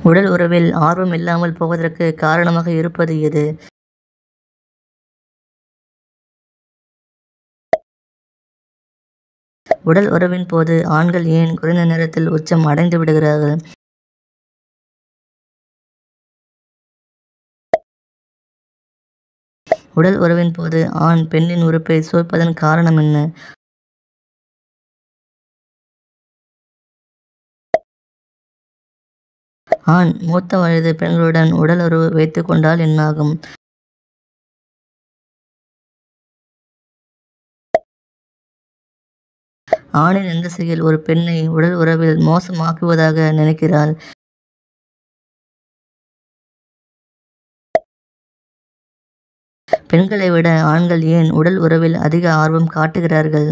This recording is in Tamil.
உடல் உறவில் ஆர்வம் இல்லாமல் போவதற்கு காரணமாக இருப்பது எது? உடல் உறவின் போது ஆண்கள் ஏன் குறைந்த நேரத்தில் உச்சம் அடைந்து விடுகிறார்கள்? உடல் உறவின் போது ஆண் பெண்ணின் உறுப்பை சுவைப்பதன் காரணம் என்ன? ஆண் மூத்த வயது பெண்களுடன் உடல் உறவு வைத்துக் கொண்டால் என்னாகும்? ஆணின் எந்த செயல் ஒரு பெண்ணை உடல் உறவில் மோசமாக்குவதாக நினைக்கிறாள்? பெண்களை விட ஆண்கள் ஏன் உடல் உறவில் அதிக ஆர்வம் காட்டுகிறார்கள்?